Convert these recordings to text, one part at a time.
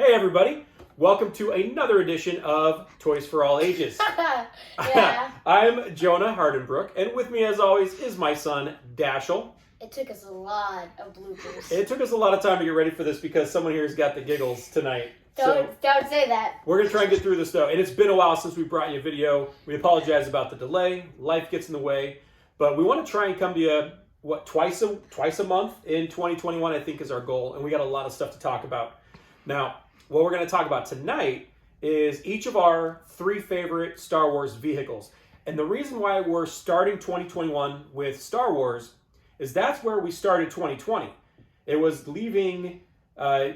Hey everybody, welcome to another edition of Toys for All Ages. Yeah. I'm Jonah Hardenbrook, and with me as always is my son, Dashel. It took us a lot of bloopers. It took us a lot of time to get ready for this because someone here's got the giggles tonight. Don't say that. We're going to try and get through this though, and it's been a while since we brought you a video. We apologize about the delay. Life gets in the way, but we want to try and come to you, twice a month in 2021, I think is our goal, and we got a lot of stuff to talk about. Now, what we're going to talk about tonight is each of our 3 favorite Star Wars vehicles. And the reason why we're starting 2021 with Star Wars is that's where we started 2020. It was leaving about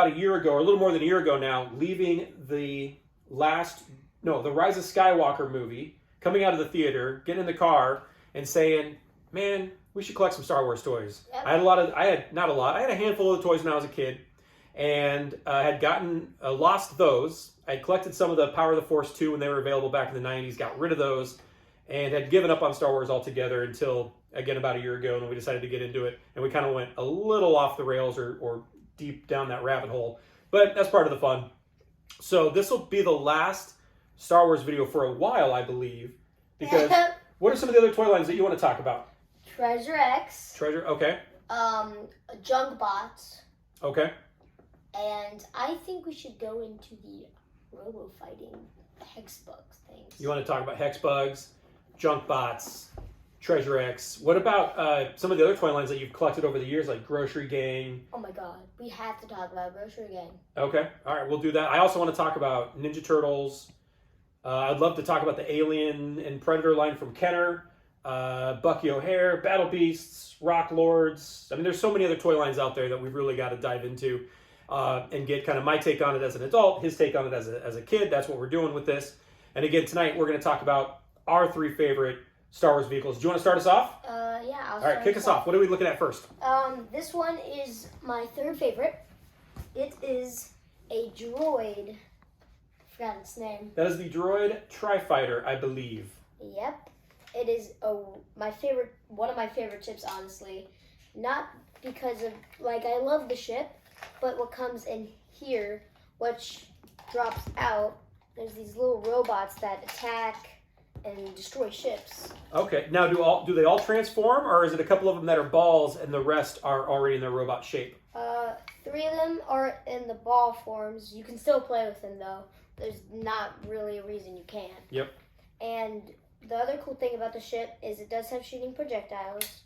a year ago, or a little more than a year ago now, leaving the Rise of Skywalker movie, coming out of the theater, getting in the car, and saying, man, we should collect some Star Wars toys. Yep. I had a handful of the toys when I was a kid, and had lost those. I had collected some of the Power of the Force 2 when they were available back in the 90s, got rid of those, and had given up on Star Wars altogether until, again, about a year ago, when we decided to get into it, and we kind of went a little off the rails or deep down that rabbit hole, but that's part of the fun. So this will be the last Star Wars video for a while, I believe, because what are some of the other toy lines that you want to talk about? Treasure X. Okay. Junk Bots. Okay. And I think we should go into the robo fighting hex bugs things. You want to talk about hex bugs, junk bots, Treasure X. What about some of the other toy lines that you've collected over the years, like Grocery Gang? Oh my god, we have to talk about Grocery Gang. Okay, all right, we'll do that. I also want to talk about Ninja Turtles. I'd love to talk about the Alien and Predator line from Kenner, Bucky O'Hare, Battle Beasts, Rock Lords. I mean, there's so many other toy lines out there that we've really got to dive into. And get kind of my take on it as an adult, his take on it as a kid. That's what we're doing with this. And again, tonight we're going to talk about our 3 favorite Star Wars vehicles. Do you want to start us off? Yeah. All right, kick us off. What are we looking at first? This one is my 3rd favorite. It is a droid. I forgot its name. That is the Droid Tri-Fighter, I believe. Yep. It is one of my favorite ships, honestly. Not because of, I love the ship, but what comes in here, which drops out, there's these little robots that attack and destroy ships. Okay. Now, do they all transform, or is it a couple of them that are balls and the rest are already in their robot shape? 3 of them are in the ball forms. You can still play with them, though. There's not really a reason you can't. Yep. And the other cool thing about the ship is it does have shooting projectiles.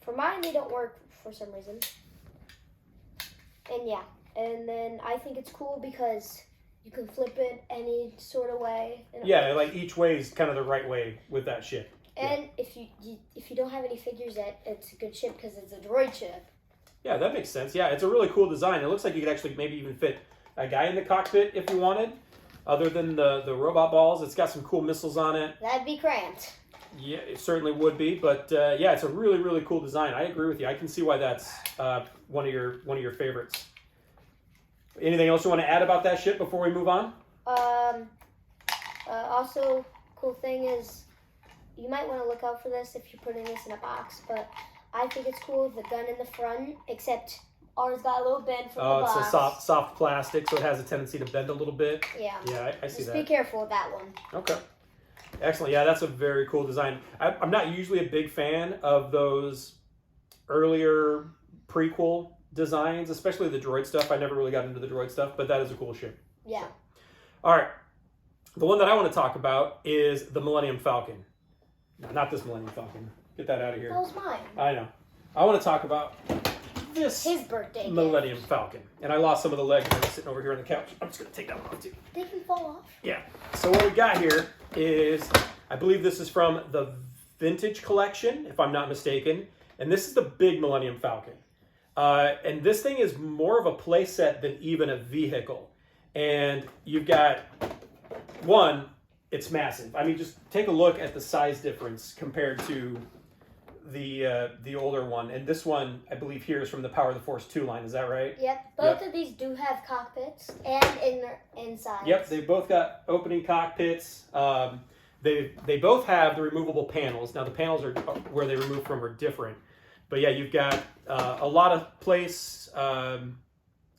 For mine, they don't work for some reason. And yeah, and then I think it's cool because you can flip it any sort of way. Yeah, like each way is kind of the right way with that ship. And if you don't have any figures yet, it's a good ship because it's a droid ship. Yeah, that makes sense. Yeah, it's a really cool design. It looks like you could actually maybe even fit a guy in the cockpit if you wanted, other than the robot balls. It's got some cool missiles on it. That'd be cramped. Yeah, it certainly would be, but yeah, it's a really, really cool design. I agree with you. I can see why that's one of your favorites. Anything else you want to add about that ship before we move on? Also, cool thing is, you might want to look out for this if you're putting this in a box, but I think it's cool, the gun in the front, except ours got a little bend from the box. Oh, it's a soft plastic, so it has a tendency to bend a little bit. Yeah. Yeah, I see that. Just be careful with that one. Okay. Excellent. Yeah, that's a very cool design. I'm not usually a big fan of those earlier prequel designs, especially the droid stuff. I never really got into the droid stuff, but that is a cool ship. Yeah. So. All right. The one that I want to talk about is the Millennium Falcon. No, not this Millennium Falcon. Get that out of here. That was mine. I know. I want to talk about His birthday Millennium Falcon. And I lost some of the legs that are sitting over here on the couch. I'm just going to take that one off too. They can fall off. Yeah. So what we got here is, I believe this is from the Vintage Collection, if I'm not mistaken. And this is the big Millennium Falcon. And this thing is more of a play set than even a vehicle. And you've got, one, it's massive. I mean, just take a look at the size difference compared to the older one. And this one, I believe here, is from the Power of the Force 2 line. Is that right? Yep. Both of these do have cockpits and inside. Yep, they've both got opening cockpits. They both have the removable panels. Now, the panels are where they remove from are different. But yeah, you've got a lot of place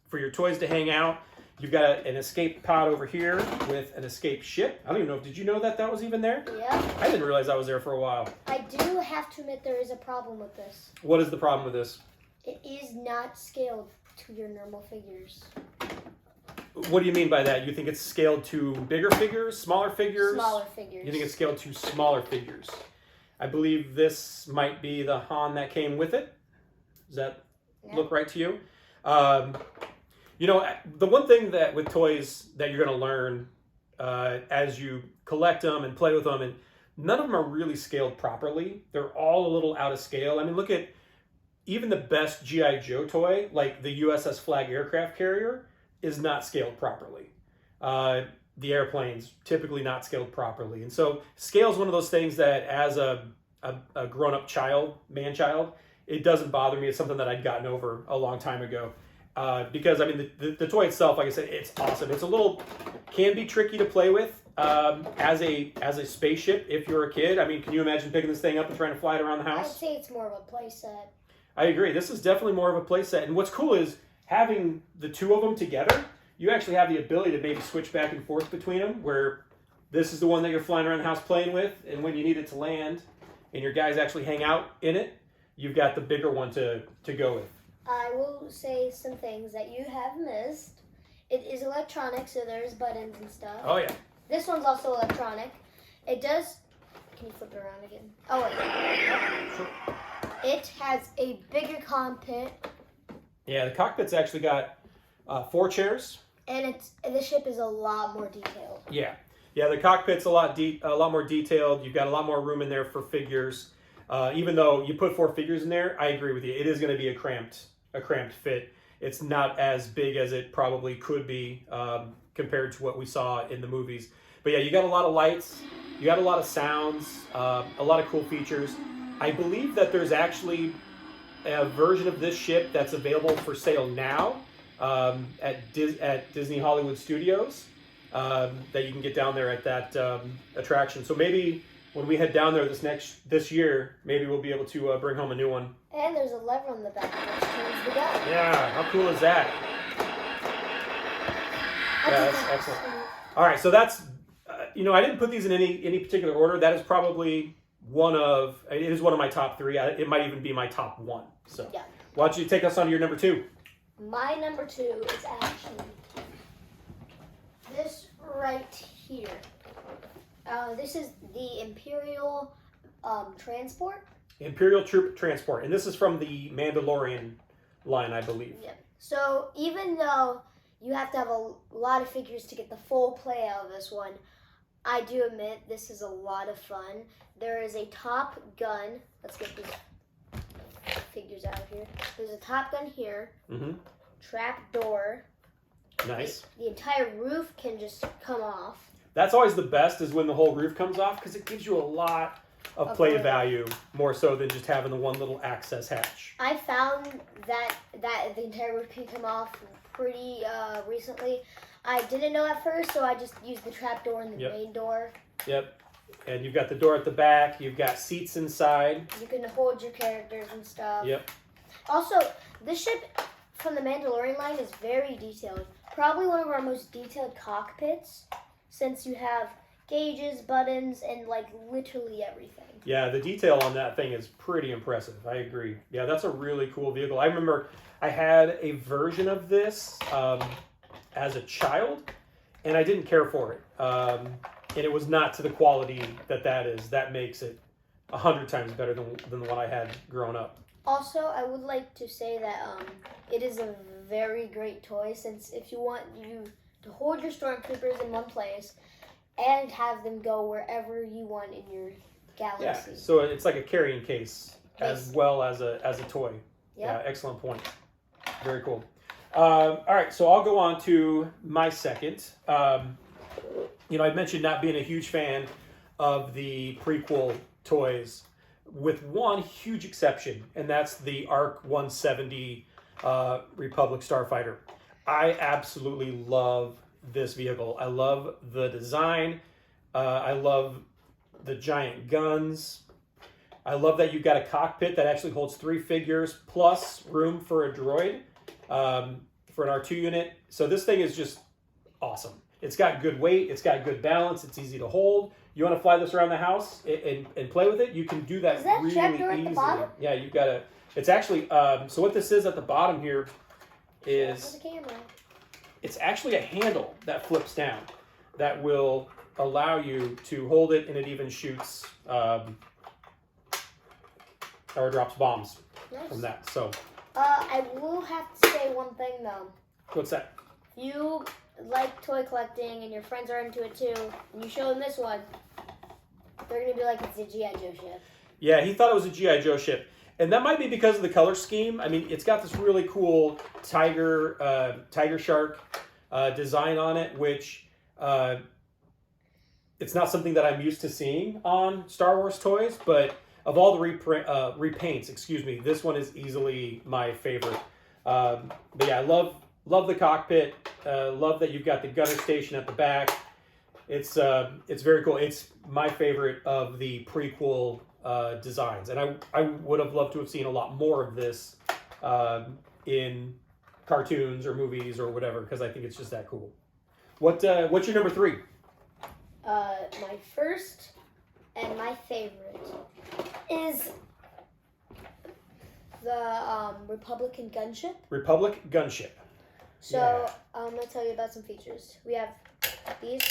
for your toys to hang out. You've got an escape pod over here with an escape ship. I don't even know. Did you know that that was even there? Yeah. I didn't realize that was there for a while. I do have to admit there is a problem with this. What is the problem with this? It is not scaled to your normal figures. What do you mean by that? You think it's scaled to bigger figures, smaller figures? Smaller figures. You think it's scaled to smaller figures? I believe this might be the Han that came with it. Does that look right to you? You know, the one thing that with toys that you're going to learn as you collect them and play with them, and none of them are really scaled properly. They're all a little out of scale. I mean, look at even the best G.I. Joe toy, like the USS Flag aircraft carrier, is not scaled properly. The airplane's typically not scaled properly. And so scale is one of those things that as a grown-up child, man-child, it doesn't bother me. It's something that I'd gotten over a long time ago. Because, I mean, the toy itself, like I said, it's awesome. It's can be tricky to play with as a spaceship if you're a kid. I mean, can you imagine picking this thing up and trying to fly it around the house? I'd say it's more of a play set. I agree. This is definitely more of a play set. And what's cool is having the two of them together, you actually have the ability to maybe switch back and forth between them, where this is the one that you're flying around the house playing with, and when you need it to land and your guys actually hang out in it, you've got the bigger one to go with. I will say some things that you have missed. It is electronic, so there's buttons and stuff. Oh, yeah. This one's also electronic. It does... Can you flip it around again? Oh, wait. Sure. It has a bigger cockpit. Yeah, the cockpit's actually got 4 chairs. And the ship is a lot more detailed. Yeah. Yeah, the cockpit's a lot more detailed. You've got a lot more room in there for figures. Even though you put 4 figures in there, I agree with you. It is going to be a cramped fit. It's not as big as it probably could be compared to what we saw in the movies. But yeah, you got a lot of lights, you got a lot of sounds, a lot of cool features. I believe that there's actually a version of this ship that's available for sale now at Disney Hollywood Studios that you can get down there at that attraction. So maybe when we head down there this year, maybe we'll be able to bring home a new one. And there's a lever on the back which turns the gun. Yeah, how cool is that? Yeah, that's excellent. All right, so that's, I didn't put these in any particular order. That is probably it is one of my top 3. It might even be my top 1. So yeah. Why don't you take us on to your number 2? My number 2 is actually this right here. This is the Imperial Transport. Imperial Troop Transport. And this is from the Mandalorian line, I believe. Yeah. So even though you have to have a lot of figures to get the full play out of this one, I do admit this is a lot of fun. There is a Top Gun. Let's get these figures out of here. There's a Top Gun here. Mm-hmm. Trap door. Nice. The entire roof can just come off. That's always the best, is when the whole roof comes off, because it gives you a lot of play value, more so than just having the one little access hatch. I found that the entire roof can come off pretty recently. I didn't know at first, so I just used the trap door and the main door. Yep. And you've got the door at the back. You've got seats inside. You can hold your characters and stuff. Yep. Also, this ship from the Mandalorian line is very detailed. Probably one of our most detailed cockpits, since you have gauges, buttons, and like literally everything. Yeah, the detail on that thing is pretty impressive. I agree. Yeah, that's a really cool vehicle. I remember I had a version of this as a child, and I didn't care for it. And it was not to the quality that is. That makes it 100 times better than the one I had growing up. Also, I would like to say that it is a very great toy, since if you want you to hold your stormtroopers in one place and have them go wherever you want in your galaxy. Yeah, so it's like a carrying case as well as a toy. Yep. Yeah, excellent point. Very cool. All right, so I'll go on to my second. I mentioned not being a huge fan of the prequel toys, with one huge exception, and that's the ARC 170 Republic Starfighter. I absolutely love this vehicle. I love the design. I love the giant guns. I love that you've got a cockpit that actually holds 3 figures plus room for a droid. for an R2 unit. So this thing is just awesome. It's got good weight. It's got good balance. It's easy to hold. You want to fly this around the house and play with it? You can do that, Is that really trapdoor at the easily. bottom? Yeah, you've got to. It's actually so what this is at the bottom here is the camera. it's actually a handle that flips down that will allow you to hold it, and it even shoots or drops bombs Nice. from that. So I will have to say one thing though. what's that? If you like toy collecting and your friends are into it too, and you show them this one, they're gonna be like, it's a G.I. Joe ship. Yeah, he thought it was a G.I. Joe ship. And that might be because of the color scheme. I mean, it's got this really cool tiger shark design on it, which it's not something that I'm used to seeing on Star Wars toys. But of all the repaints, this one is easily my favorite. But yeah, I love the cockpit. Love that you've got the gunner station at the back. It's very cool. It's my favorite of the prequel designs, and I would have loved to have seen a lot more of this in cartoons or movies or whatever, because I think it's just that cool. What's your number 3? My first and my favorite is the Republican gunship. Republic gunship. So Yeah. I'm gonna tell you about some features. We have these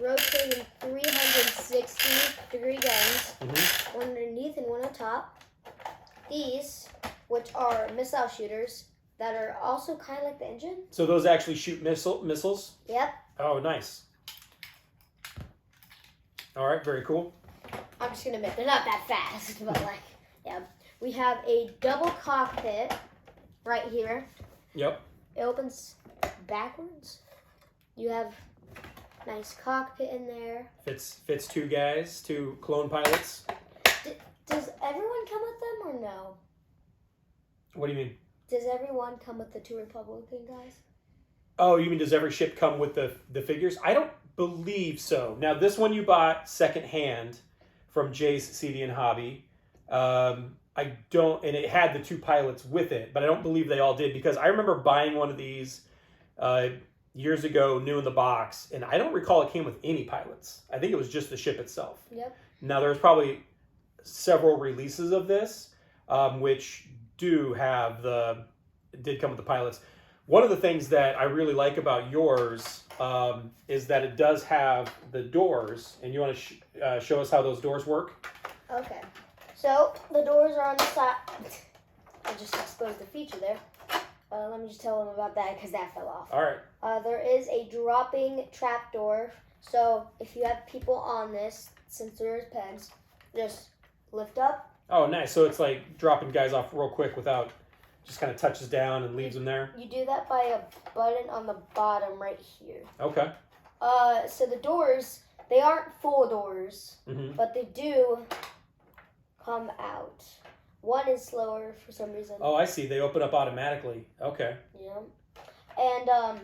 rotating 360-degree guns, Mm-hmm. one underneath and one on top. These, which are missile shooters, that are also kind of like the engine. So those actually shoot missiles? Yep. Oh, nice. All right, very cool. I'm just gonna admit they're not that fast, but like, yeah. We have a double cockpit right here. Yep. It opens backwards. You have nice cockpit in there. Fits 2 guys, 2 clone pilots. Does everyone come with them or no? What do you mean? Does everyone come with the 2 Republican guys? Oh, you mean does every ship come with the figures? I don't believe so. Now, this one you bought secondhand from Jay's CD and Hobby. I don't, and it had the 2 pilots with it, but I don't believe they all did, because I remember buying one of these years ago, new in the box, and I don't recall it came with any pilots. I think it was just the ship itself. Yep. Now, there's probably several releases of this, which did come with the pilots. One of the things that I really like about yours is that it does have the doors, and you want to show us how those doors work? Okay. So the doors are on the side. I just exposed the feature there. Let me just tell them about that because that fell off. All right. There is a dropping trap door. So if you have people on this, since there's pens, just lift up. Oh, nice. So it's like dropping guys off real quick without, just kind of touches down and leaves them there. You do that by a button on the bottom right here. Okay. So the doors, they aren't full doors, Mm-hmm. but they do come out. One is slower for some reason. Oh, I see. They open up automatically. Okay. Yeah. And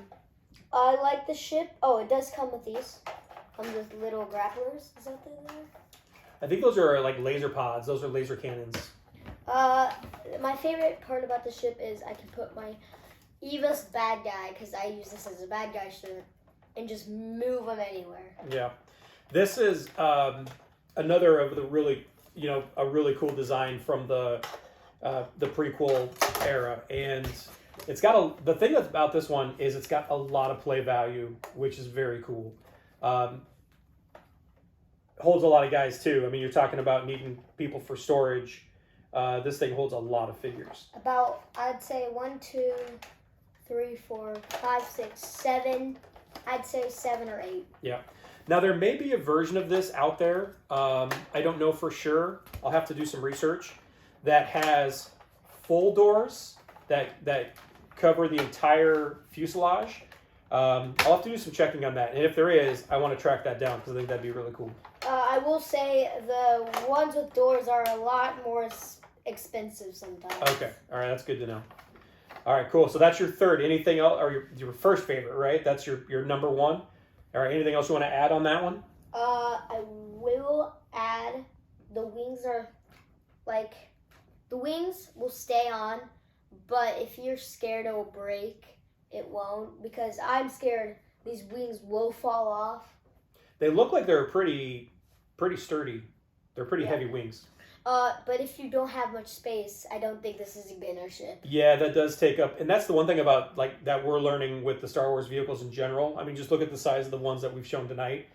I like the ship. Oh, it does come with these. With little grapplers. Is that what they are? I think those are like laser pods. Those are laser cannons. My favorite part about the ship is I can put my Eva's bad guy, because I use this as a bad guy ship, and just move him anywhere. Yeah. This is another of the really, a really cool design from the prequel era, and it's got the thing that's about this one is it's got a lot of play value, which is very cool. Holds a lot of guys too. I mean, you're talking about needing people for storage. This thing holds a lot of figures. About, I'd say 1, 2, 3, 4, 5, 6, 7. I'd say 7 or 8. Yeah. Now, there may be a version of this out there. I don't know for sure. I'll have to do some research. That has full doors that cover the entire fuselage. I'll have to do some checking on that. And if there is, I want to track that down because I think that'd be really cool. I will say the ones with doors are a lot more expensive sometimes. Okay. All right. That's good to know. All right. Cool. So that's your third. Anything else? Or your first favorite, right? That's your number 1. All right. Anything else you want to add on that one? I will add the wings are the wings will stay on, but if you're scared it will break, it won't, because I'm scared these wings will fall off. They look like they're pretty sturdy. They're pretty heavy wings. But if you don't have much space, I don't think this is a beginner ship. Yeah, that does take up, and that's the one thing about like that we're learning with the Star Wars vehicles in general. I mean, just look at the size of the ones that we've shown tonight.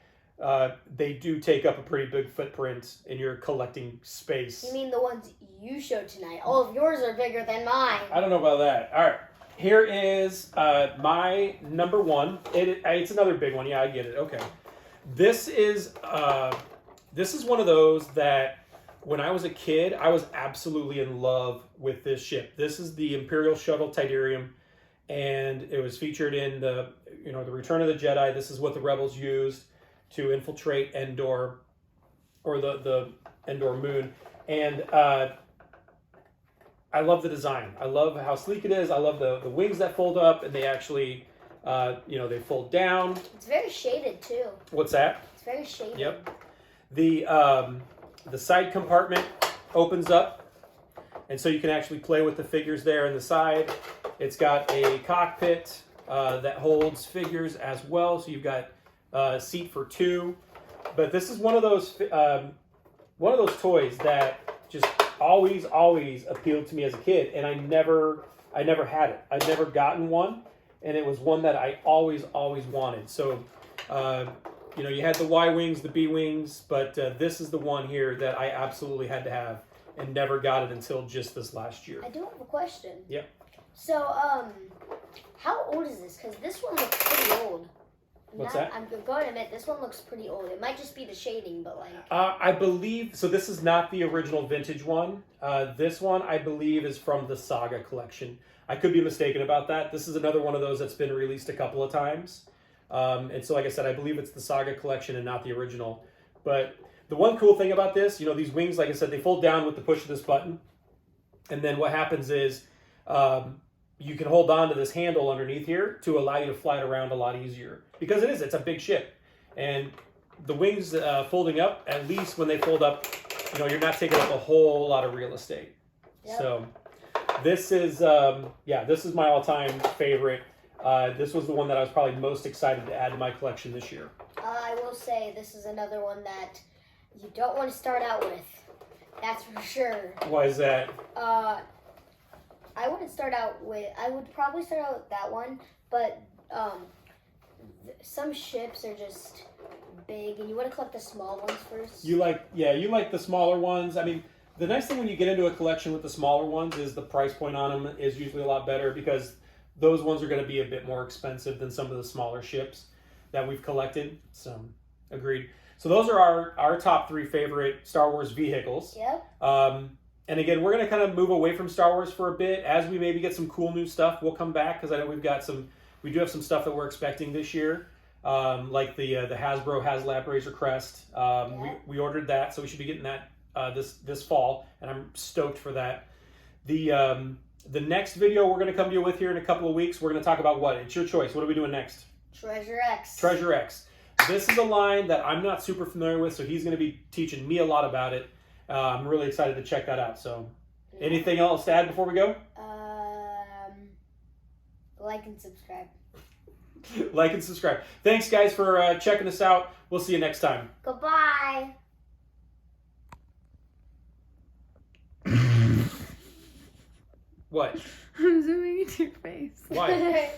They do take up a pretty big footprint in your collecting space. You mean the ones you showed tonight? All of yours are bigger than mine. I don't know about that. All right, here is my number one. It's another big one. Yeah, I get it. Okay, this is one of those that when I was a kid, I was absolutely in love with this ship. This is the Imperial Shuttle Tydirium, and it was featured in the Return of the Jedi. This is what the Rebels used to infiltrate Endor, or the Endor moon. And I love the design. I love how sleek it is. I love the wings that fold up, and they actually, they fold down. It's very shaded too. What's that? It's very shaded. Yep. The side compartment opens up, and so you can actually play with the figures there in the side. It's got a cockpit that holds figures as well, so you've got a seat for two. But this is one of those toys that just always appealed to me as a kid, and I never had it. I'd never gotten one, and it was one that I always wanted. So you had the Y wings, the B wings, but this is the one here that I absolutely had to have, and never got it until just this last year. I do have a question. Yeah. So, how old is this? Because this one looks pretty old. What's that? I'm going to admit, this one looks pretty old. It might just be the shading, but like... I believe, so this is not the original vintage one. This one, I believe, is from the Saga collection. I could be mistaken about that. This is another one of those that's been released a couple of times. And so, like I said, I believe it's the Saga collection and not the original. But the one cool thing about this, these wings, like I said, they fold down with the push of this button. And then what happens is you can hold on to this handle underneath here to allow you to fly it around a lot easier. Because it's a big ship. And the wings folding up, at least when they fold up, you're not taking up a whole lot of real estate. Yep. So this is my all-time favorite. This was the one that I was probably most excited to add to my collection this year. I will say this is another one that you don't want to start out with. That's for sure. Why is that? I would probably start out with that one, but some ships are just big, and you want to collect the small ones first. You like the smaller ones. I mean, the nice thing when you get into a collection with the smaller ones is the price point on them is usually a lot better, because those ones are going to be a bit more expensive than some of the smaller ships that we've collected. So, agreed. So those are our top 3 favorite Star Wars vehicles. Yep. And again, we're going to kind of move away from Star Wars for a bit. As we maybe get some cool new stuff, we'll come back, because I know we do have some stuff that we're expecting this year, like the Hasbro HasLab Razor Crest. We ordered that, so we should be getting that this fall, and I'm stoked for that. The next video we're going to come to you with here in a couple of weeks, we're going to talk about what? It's your choice. What are we doing next? Treasure X. Treasure X. This is a line that I'm not super familiar with, so he's going to be teaching me a lot about it. I'm really excited to check that out. So, anything else to add before we go? Like and subscribe. Like and subscribe. Thanks, guys, for checking us out. We'll see you next time. Goodbye. What? I'm zooming into your face. Why?